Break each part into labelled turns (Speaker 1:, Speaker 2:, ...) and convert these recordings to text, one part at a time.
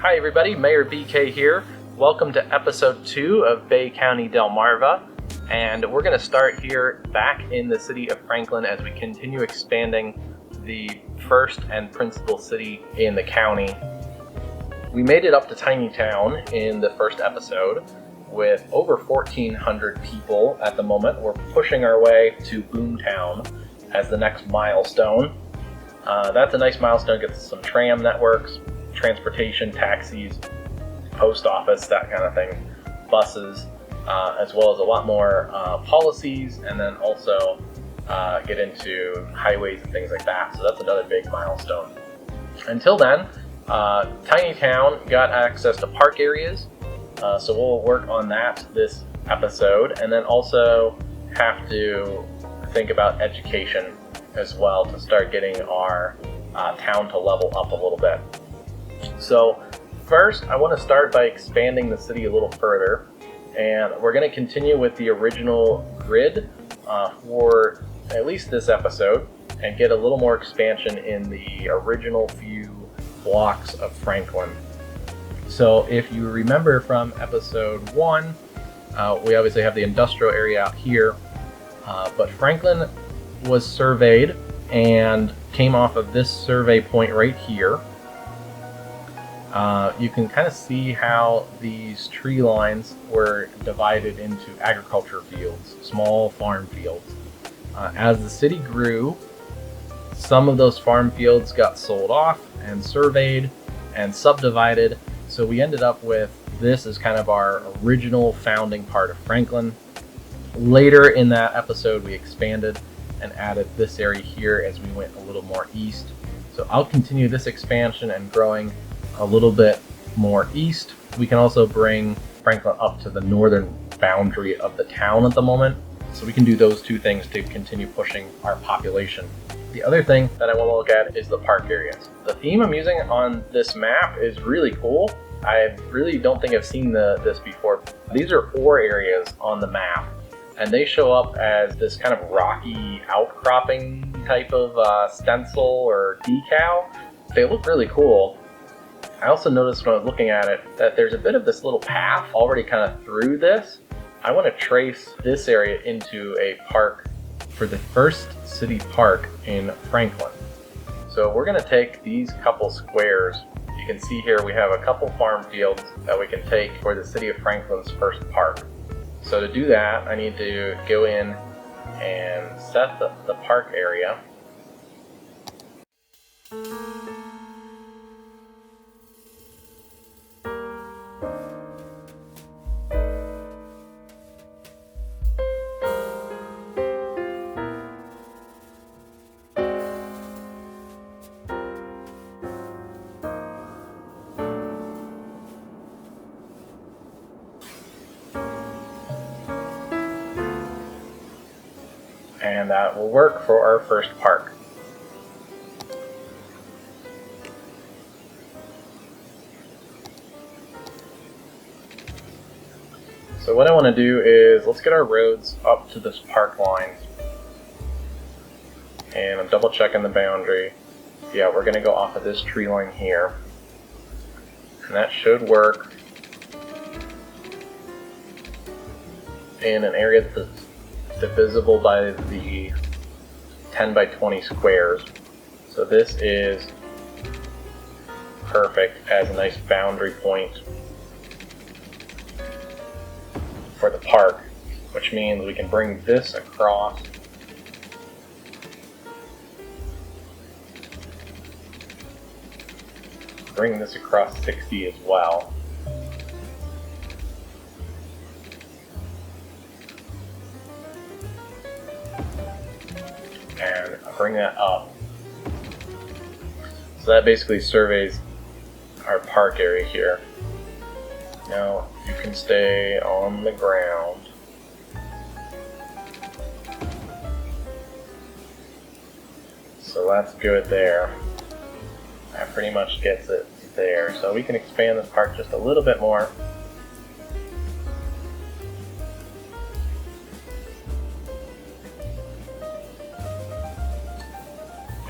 Speaker 1: Hi everybody, MayorBK here. Welcome to episode 2 of Bay County, Delmarva. And we're going to start here back in the city of Franklin as we continue expanding the first and principal city in the county. We made it up to Tiny Town in the first episode with over 1,400 people at the moment. We're pushing our way to Boomtown as the next milestone. That's a nice milestone, gets some tram networks, transportation, taxis, post office, that kind of thing, buses, as well as a lot more policies, and then also get into highways and things like that. So that's another big milestone. Until then, Tiny Town got access to park areas, so we'll work on that this episode, and then also have to think about education as well to start getting our town to level up a little bit. So first, I want to start by expanding the city a little further, and we're going to continue with the original grid for at least this episode and get a little more expansion in the original few blocks of Franklin. So if you remember from episode 1, we obviously have the industrial area out here, but Franklin was surveyed and came off of this survey point right here. You can kind of see how these tree lines were divided into agriculture fields, small farm fields. As the city grew, some of those farm fields got sold off and surveyed and subdivided, so we ended up with this as kind of our original founding part of Franklin. Later in that episode, we expanded and added this area here as we went a little more east. So I'll continue this expansion and growing a little bit more east. We can also bring Franklin up to the northern boundary of the town at the moment. So we can do those two things to continue pushing our population. The other thing that I want to look at is the park areas. The theme I'm using on this map is really cool. I really don't think I've seen this before. These are 4 areas on the map, and they show up as this kind of rocky outcropping type of stencil or decal. They look really cool. I also noticed when I was looking at it that there's a bit of this little path already kind of through this. I want to trace this area into a park for the first city park in Franklin. So we're going to take these couple squares. You can see here we have a couple farm fields that we can take for the city of Franklin's first park. So to do that, I need to go in and set the park area. And that will work for our first park. So what I want to do is, let's get our roads up to this park line. And I'm double checking the boundary. Yeah, we're going to go off of this tree line here. And that should work in an area that's divisible by the 10 by 20 squares. So this is perfect as a nice boundary point for the park, which means we can bring this across bring this across 60 as well. And bring that up. So that basically surveys our park area here. Now you can stay on the ground. So that's good there. That pretty much gets it there. So we can expand this park just a little bit more.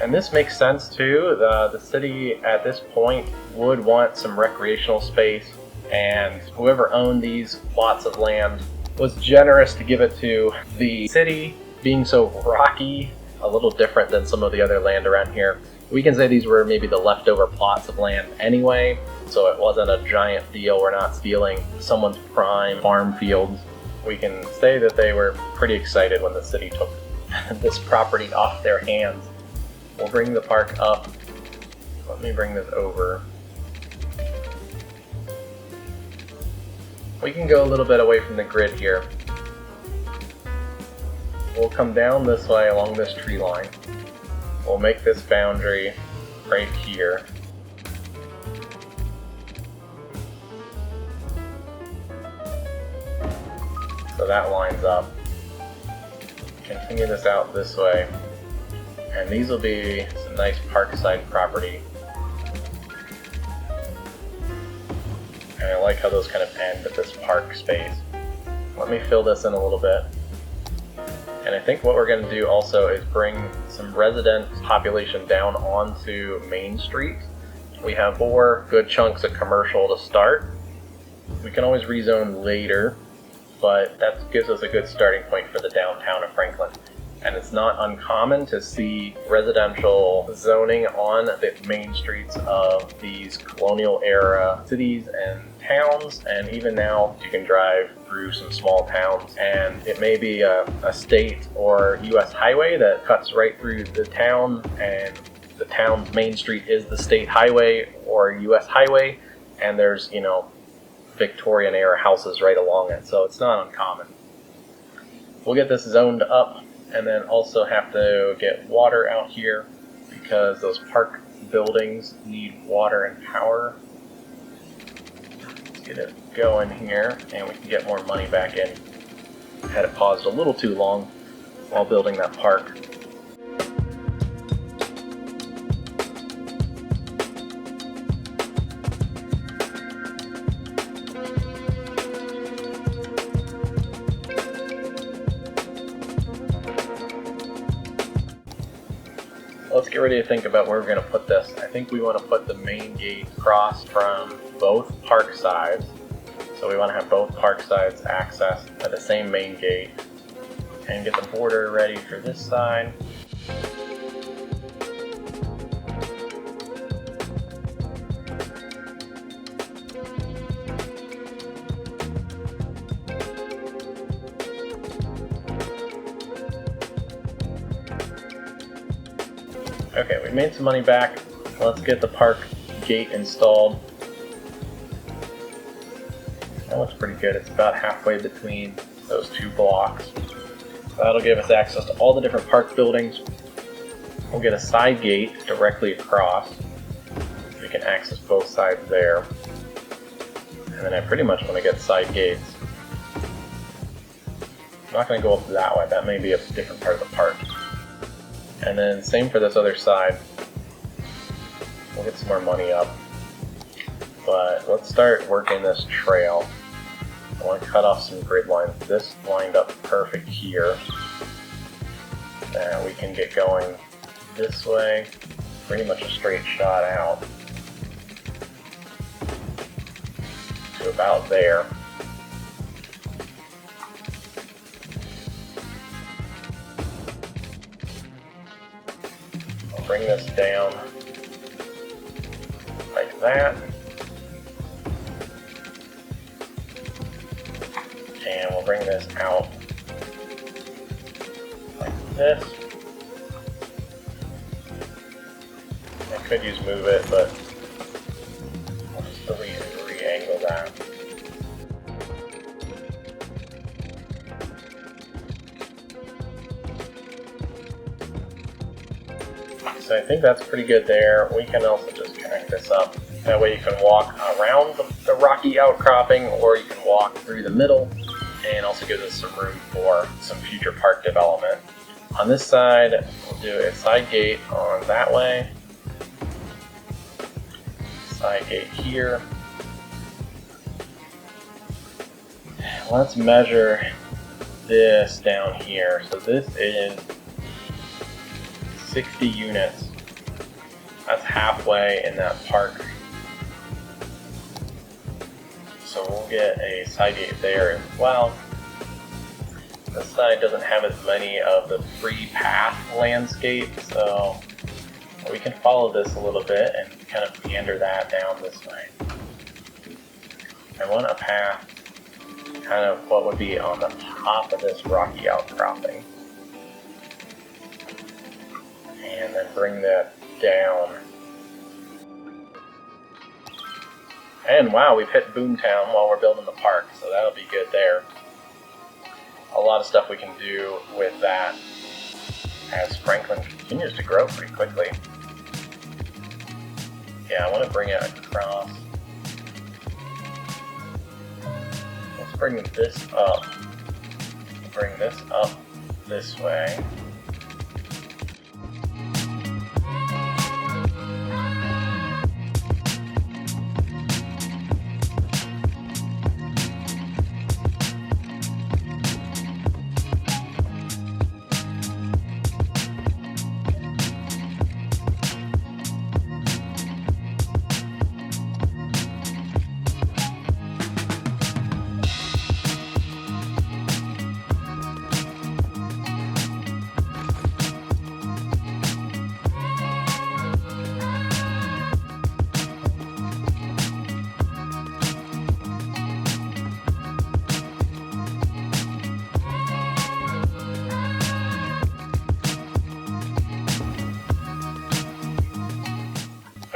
Speaker 1: And this makes sense too. The city at this point would want some recreational space, and whoever owned these plots of land was generous to give it to the city. Being so rocky, a little different than some of the other land around here, we can say these were maybe the leftover plots of land anyway, so it wasn't a giant deal. We're not stealing someone's prime farm fields. We can say that they were pretty excited when the city took this property off their hands. We'll bring the park up. Let me bring this over. We can go a little bit away from the grid here. We'll come down this way along this tree line. We'll make this boundary right here. So that lines up. Continue this out this way. And these will be some nice parkside property. And I like how those kind of end at this park space. Let me fill this in a little bit. And I think what we're going to do also is bring some resident population down onto Main Street. We have 4 good chunks of commercial to start. We can always rezone later, but that gives us a good starting point for the downtown of Franklin. And it's not uncommon to see residential zoning on the main streets of these colonial era cities and towns, and even now you can drive through some small towns and it may be a state or US highway that cuts right through the town, and the town's main street is the state highway or US highway, and there's, you know, Victorian era houses right along it, so it's not uncommon. We'll get this zoned up, and then also have to get water out here because those park buildings need water and power. Let's get it going here, and we can get more money back in. Had it paused a little too long while building that park. Let's get ready to think about where we're going to put this. I think we want to put the main gate across from both park sides. So we want to have both park sides accessed at the same main gate, and get the border ready for this side. Okay, we made some money back. Let's get the park gate installed. That looks pretty good. It's about halfway between those 2 blocks. That'll give us access to all the different park buildings. We'll get a side gate directly across. We can access both sides there. And then I pretty much want to get side gates. I'm not going to go up that way. That may be a different part of the park. And then same for this other side. We'll get some more money up. But let's start working this trail. I want to cut off some grid lines. This lined up perfect here. And we can get going this way. Pretty much a straight shot out to about there. Bring this down like that, and we'll bring this out like this. I could use move it, but I'll just re-angle that. So I think that's pretty good there. We can also just connect this up. That way you can walk around the rocky outcropping, or you can walk through the middle, and also gives us some room for some future park development. On this side, we'll do a side gate on that way. Side gate here. Let's measure this down here. So this is 60 units That's halfway in that park. So we'll get a side gate there as well. This side doesn't have as many of the free path landscape, so we can follow this a little bit and kind of meander that down this way. I want a path kind of what would be on the top of this rocky outcropping. And then bring that down. And wow, we've hit Boomtown while we're building the park, so that'll be good there. A lot of stuff we can do with that as Franklin continues to grow pretty quickly. Yeah, I want to bring it across. Let's bring this up. Bring this up this way.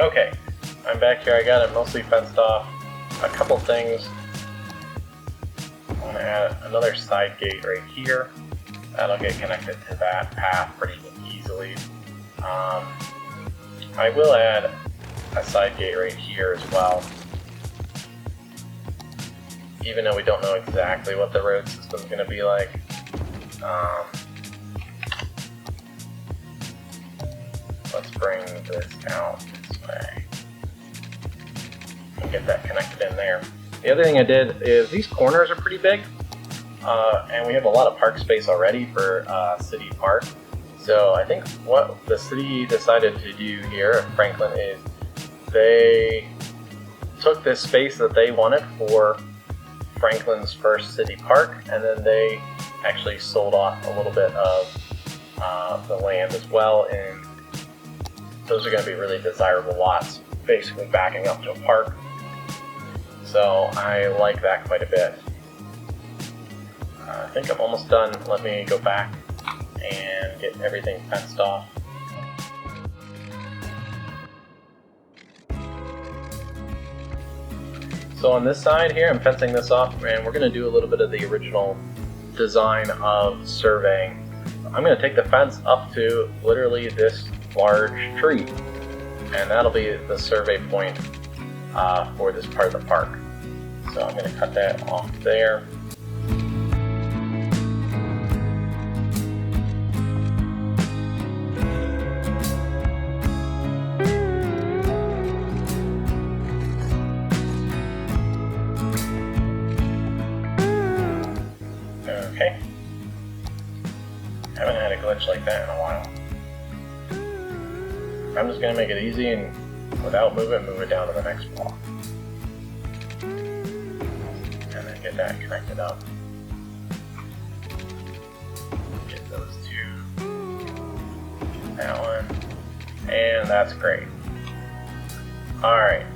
Speaker 1: Okay, I'm back here. I got it mostly fenced off. A couple things. I'm going to add another side gate right here. That'll get connected to that path pretty easily. I will add a side gate right here as well. Even though we don't know exactly what the road system's going to be like. Let's bring this out this way and get that connected in there. The other thing I did is these corners are pretty big, and we have a lot of park space already for City Park. So I think what the city decided to do here at Franklin is they took this space that they wanted for Franklin's first city park, and then they actually sold off a little bit of the land as well, and those are going to be really desirable lots, basically backing up to a park. So I like that quite a bit. I think I'm almost done. Let me go back and get everything fenced off. So on this side here, I'm fencing this off, and we're going to do a little bit of the original design of surveying. I'm going to take the fence up to literally this large tree, and that'll be the survey point for this part of the park. So I'm going to cut that off there. Okay. Haven't had a glitch like that in a while. I'm just going to make it easy and without move it down to the next block. And then get that connected up. Get those two. Get that one. And that's great. Alright.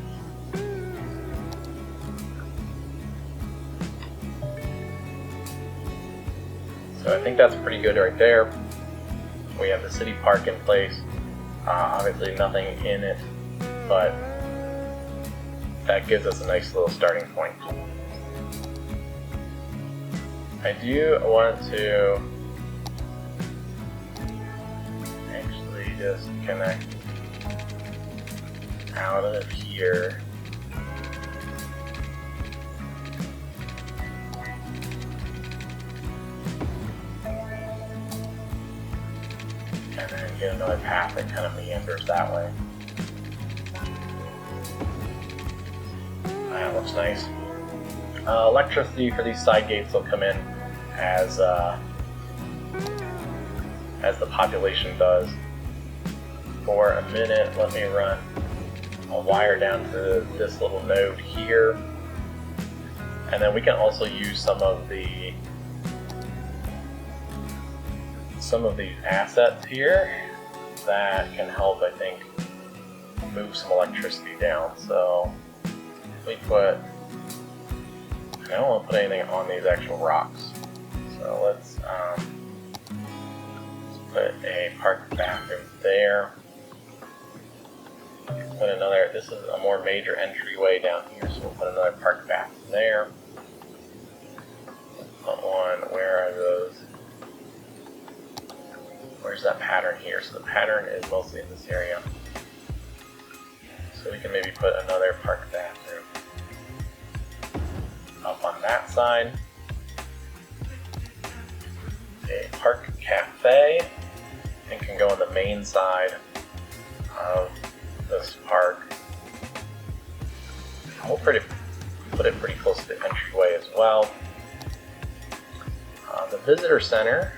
Speaker 1: So I think that's pretty good right there. We have the city park in place. Obviously nothing in it, but that gives us a nice little starting point. I do want to actually just connect out of here. And then get another path that kind of meanders that way. That looks nice. Electricity for these side gates will come in as the population does. for a minute, let me run a wire down to this little node here. And then we can also use some of these assets here that can help, I think, move some electricity down. So we put, I don't want to put anything on these actual rocks. So let's put a park bathroom there. Put another, this is a more major entryway down here, so we'll put another park bathroom there. Put one, where are those? Where's that pattern here? So the pattern is mostly in this area. So we can maybe put another park bathroom up on that side. A park cafe, and can go on the main side of this park. We'll put it pretty close to the entryway as well. The visitor center.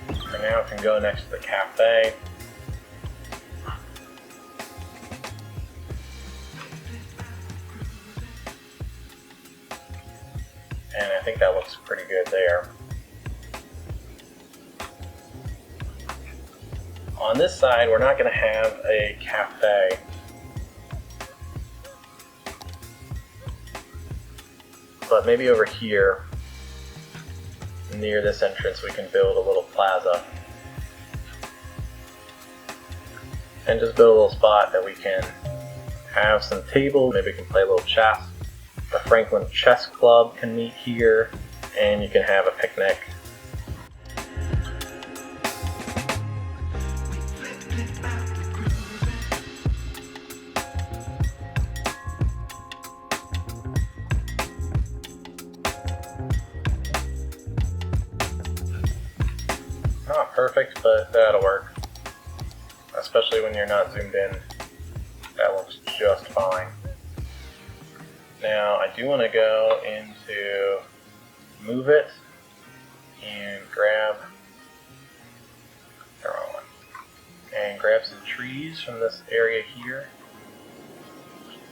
Speaker 1: For now, it can go next to the cafe. And I think that looks pretty good there. On this side, we're not going to have a cafe. But maybe over here, near this entrance, we can build a little plaza. And just build a little spot that we can have some tables, maybe we can play a little chess. The Franklin Chess Club can meet here, and you can have a picnic. Not perfect, but that'll work. Especially when you're not zoomed in. That looks just fine. Now, I do want to go into move it and grab the wrong one. And grab some trees from this area here.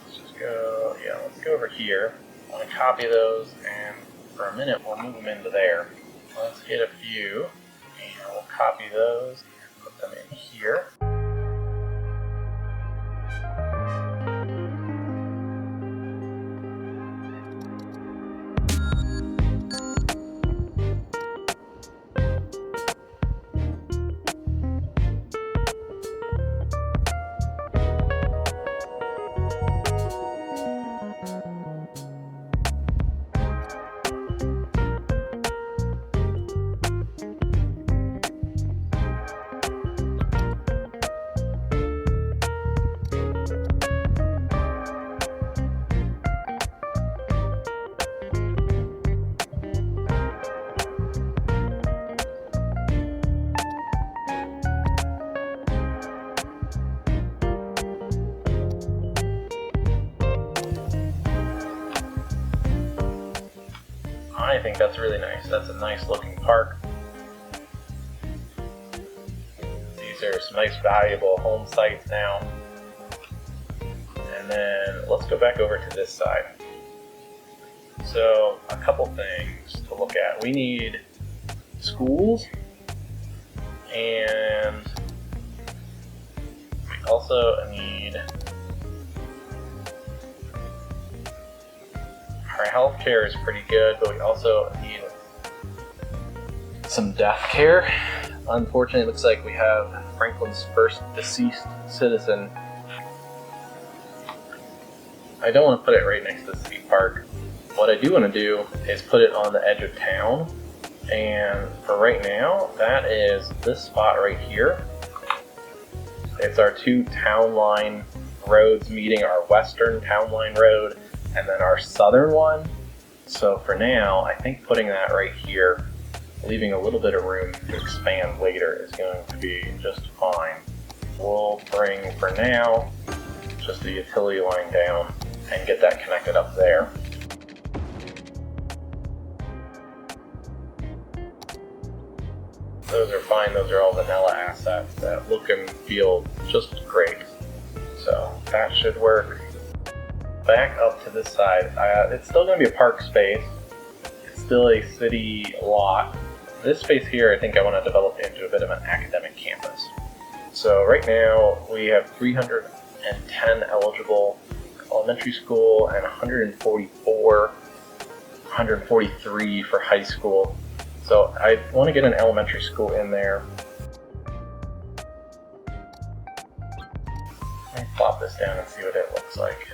Speaker 1: Let's just go, let's go over here. I want to copy those, and for a minute we'll move them into there. Let's get a few, and we'll copy those and put them in here. I think that's really nice. That's a nice looking park. These are some nice valuable home sites now. And then let's go back over to this side. So a couple things to look at. We need schools, and we also need our healthcare is pretty good, but we also need some death care. Unfortunately, it looks like we have Franklin's first deceased citizen. I don't want to put it right next to the city park. What I do want to do is put it on the edge of town. And for right now, that is this spot right here. It's our two town line roads meeting, our western town line road and then our southern one. So for now, I think putting that right here, leaving a little bit of room to expand later, is going to be just fine. We'll bring, for now, just the utility line down and get that connected up there. those are fine. Those are all vanilla assets that look and feel just great. So that should work. Back up to this side, it's still going to be a park space. It's still a city lot. This space here, I think I want to develop into a bit of an academic campus. So right now we have 310 eligible elementary school and 143 for high school. So I want to get an elementary school in there. Let me plop this down and see what it looks like.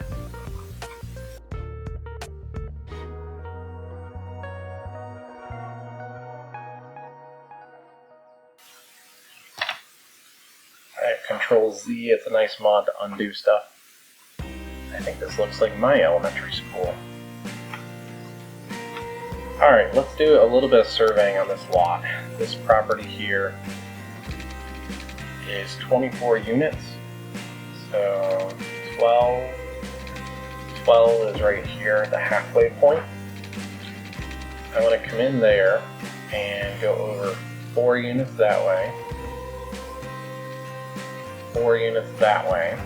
Speaker 1: Control Z, it's a nice mod to undo stuff. I think this looks like my elementary school. Alright, let's do a little bit of surveying on this lot. This property here is 24 units, so 12 is right here at the halfway point. I want to come in there and go over 4 units that way. 4 units that way.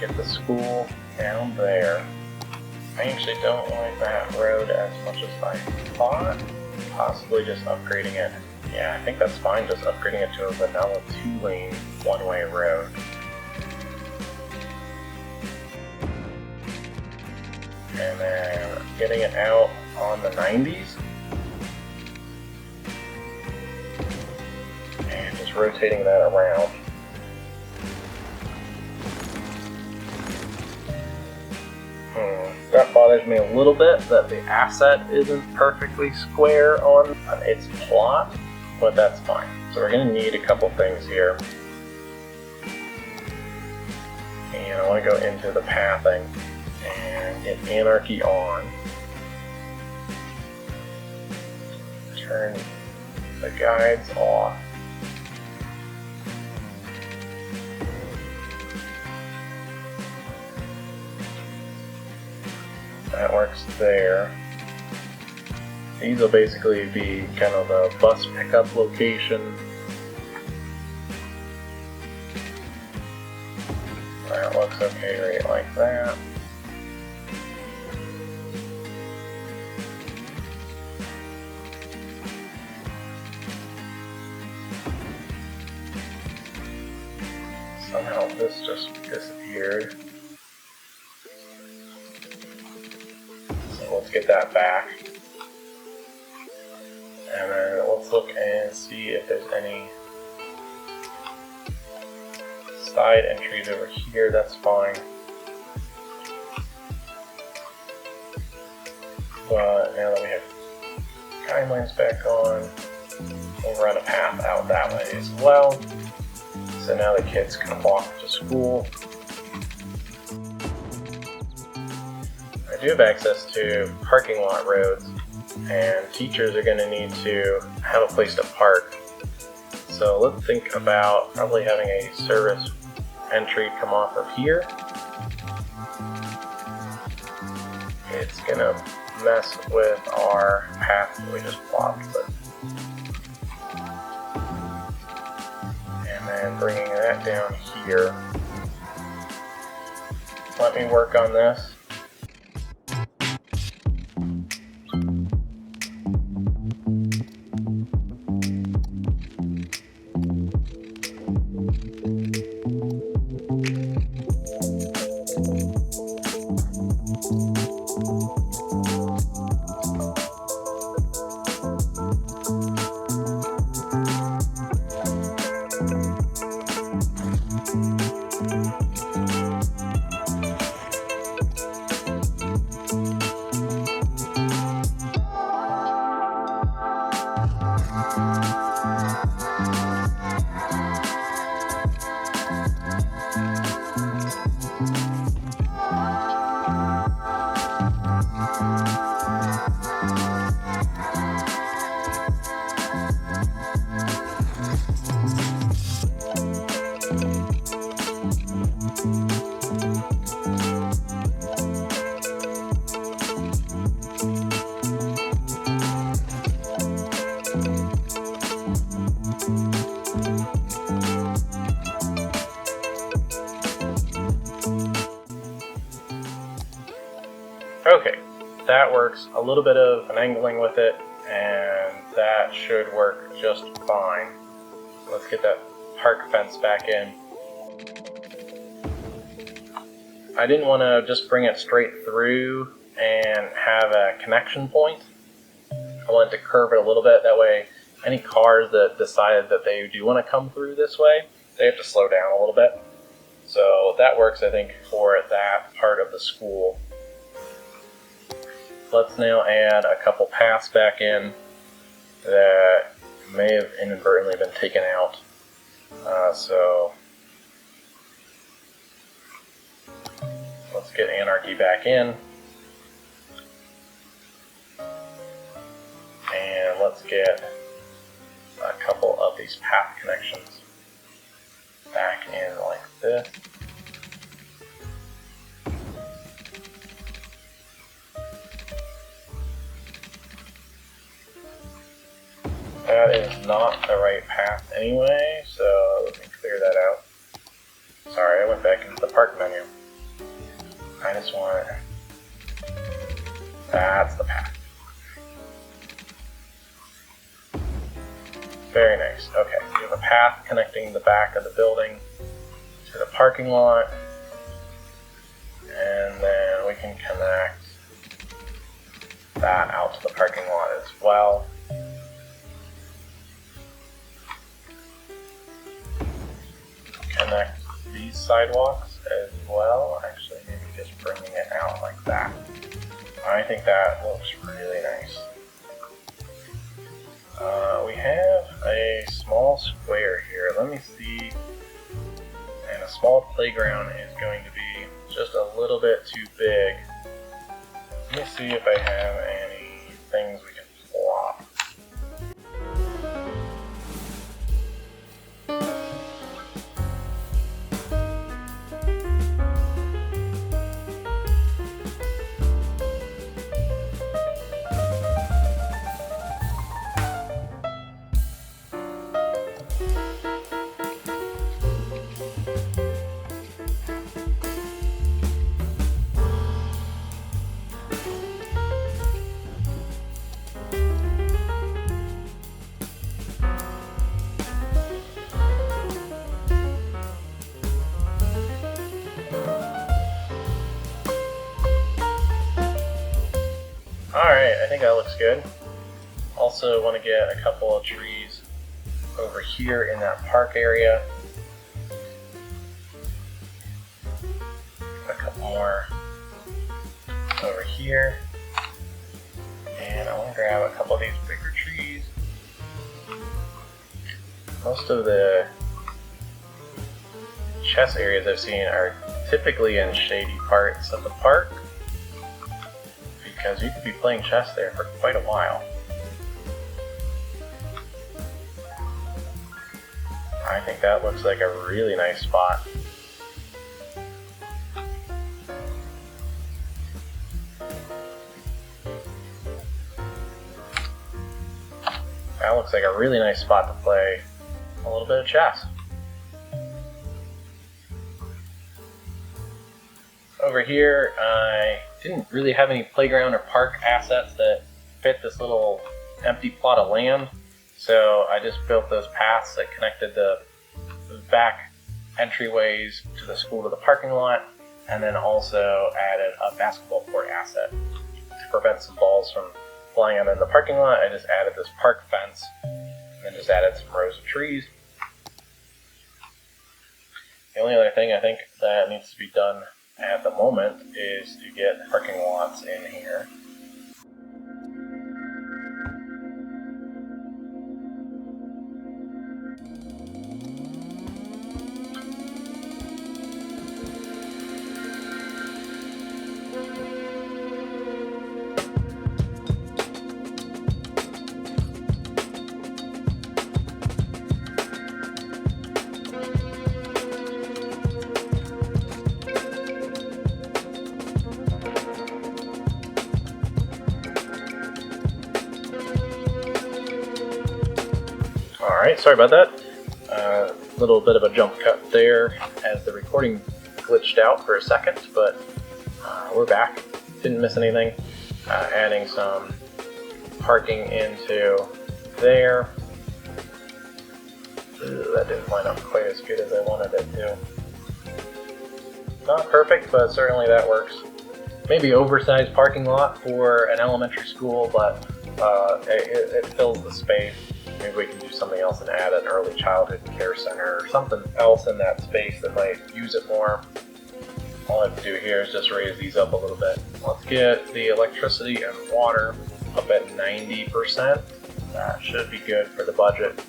Speaker 1: Get the school down there. I actually don't like that road as much as I thought. Possibly just upgrading it. Yeah, I think that's fine, just upgrading it to a vanilla 2-lane one-way road. And then getting it out on the 90s. Rotating that around. That bothers me a little bit that the asset isn't perfectly square on its plot, but that's fine. So we're going to need a couple things here. And I want to go into the pathing and get anarchy on. Turn the guides off. That works there. These will basically be kind of the bus pickup location. That looks okay right like that. Somehow this just disappeared. Let's get that back. And then let's look and see if there's any side entries over here. That's fine. But now that we have Skylines back on, we'll run a path out that way as well. So now the kids can walk to school. I do have access to parking lot roads, and teachers are going to need to have a place to park. So let's think about probably having a service entry come off of here. It's going to mess with our path that we just plopped, but and then bringing that down here. Let me work on this. that works. A little bit of finagling with it, and that should work just fine. Let's get that park fence back in. I didn't want to just bring it straight through and have a connection point. I wanted to curve it a little bit, that way any cars that decided that they do want to come through this way, they have to slow down a little bit. So that works, I think, for that part of the school. Let's now add a couple paths back in that may have inadvertently been taken out. So let's get Anarchy back in. And let's get a couple of these path connections back in like this. That is not the right path anyway, so let me clear that out. Sorry, I went back into the park menu. I just want... That's the path. Very nice. Okay, we have a path connecting the back of the building to the parking lot, and then we can connect that out to the parking lot as well. Connect these sidewalks as well. Actually, maybe just bringing it out like that. I think that looks really nice. We have a small square here. Let me see. And a small playground is going to be just a little bit too big. Let me see if I have any things we can plop. Alright, I think that looks good. Also want to get a couple of trees over here in that park area. A couple more over here. And I want to grab a couple of these bigger trees. Most of the chess areas I've seen are typically in shady parts of the park, because you could be playing chess there for quite a while. I think that looks like a really nice spot. That looks like a really nice spot to play a little bit of chess. Over here, I didn't really have any playground or park assets that fit this little empty plot of land, so I just built those paths that connected the back entryways to the school to the parking lot, and then also added a basketball court asset to prevent some balls from flying out in the parking lot. I just added this park fence, and then just added some rows of trees. The only other thing I think that needs to be done at the moment is to get parking lots in here. Alright, sorry about that. A little bit of a jump cut there as the recording glitched out for a second, but we're back. Didn't miss anything. adding some parking into there. Ooh, that didn't line up quite as good as I wanted it to. Not perfect, but certainly that works. Maybe oversized parking lot for an elementary school, but it fills the space. Maybe we can do something else and add an early childhood care center or something else in that space that might use it more. All I have to do here is just raise these up a little bit. Let's get the electricity and water up at 90%. That should be good for the budget.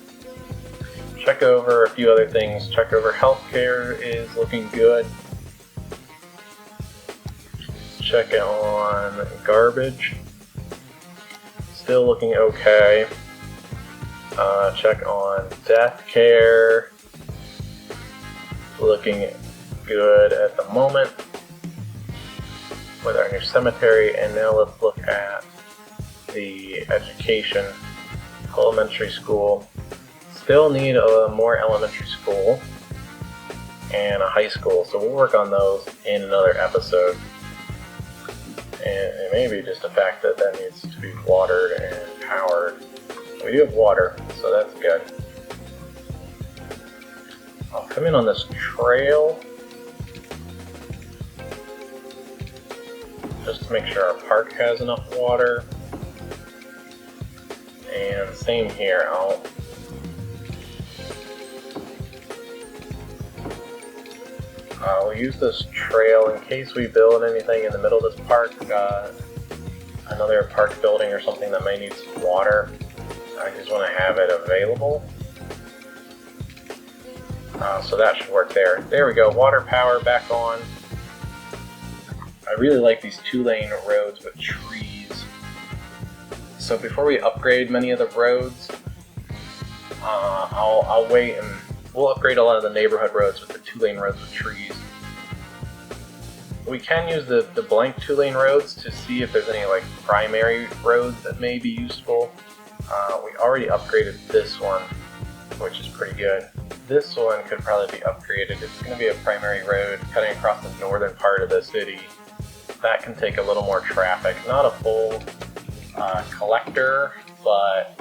Speaker 1: Check over a few other things. Check over healthcare is looking good. Check on garbage. Still looking okay. Check on death care. Looking good at the moment with our new cemetery. And now let's look at the education. Elementary school. Still need more elementary school and a high school, so we'll work on those in another episode. And it may be just the fact that that needs to be watered and powered. We do have water, so that's good. I'll come in on this trail just to make sure our park has enough water. And same here, we'll use this trail in case we build anything in the middle of this park, another park building or something that may need some water. I just want to have it available. So that should work there. There we go, water power back on. I really like these 2-lane roads with trees. So before we upgrade many of the roads, I'll wait and we'll upgrade a lot of the neighborhood roads with the 2-lane roads with trees. We can use the blank 2-lane roads to see if there's any like primary roads that may be useful. We already upgraded this one, which is pretty good. This one could probably be upgraded. It's going to be a primary road cutting across the northern part of the city. That can take a little more traffic. Not a full collector, but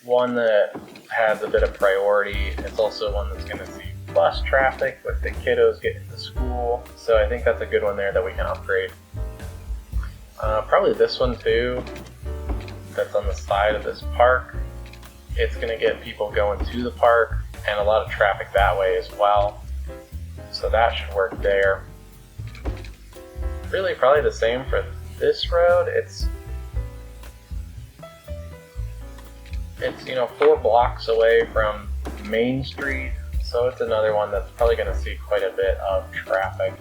Speaker 1: one that has a bit of priority. It's also one that's going to see bus traffic with the kiddos getting to school. So I think that's a good one there that we can upgrade. Probably this one too, that's on the side of this park. It's going to get people going to the park and a lot of traffic that way as well. So that should work there. Really probably the same for this road. It's 4 blocks away from Main Street, so it's another one that's probably going to see quite a bit of traffic.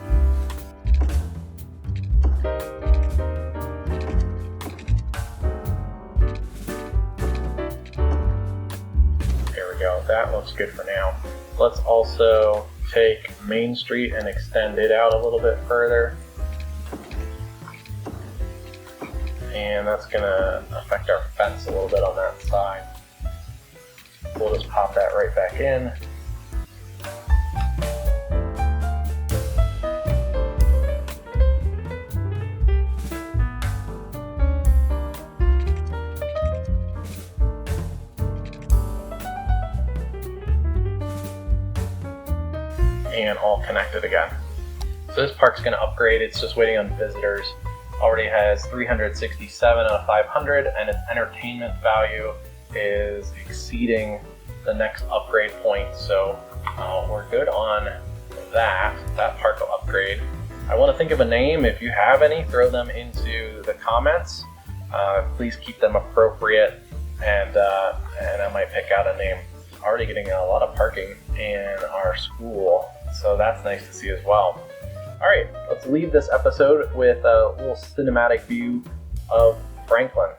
Speaker 1: There we go, that looks good for now. Let's also take Main Street and extend it out a little bit further. And that's going to affect our fence a little bit on that side. We'll just pop that right back in. And all connected again. So this park's going to upgrade. It's just waiting on visitors. Already has 367 out of 500, and its entertainment value is exceeding the next upgrade point. So we're good on that park will upgrade. I want to think of a name. If you have any, throw them into the comments. Please keep them appropriate, and I might pick out a name. Already getting a lot of parking in our school, so that's nice to see as well. Alright, let's leave this episode with a little cinematic view of Franklin.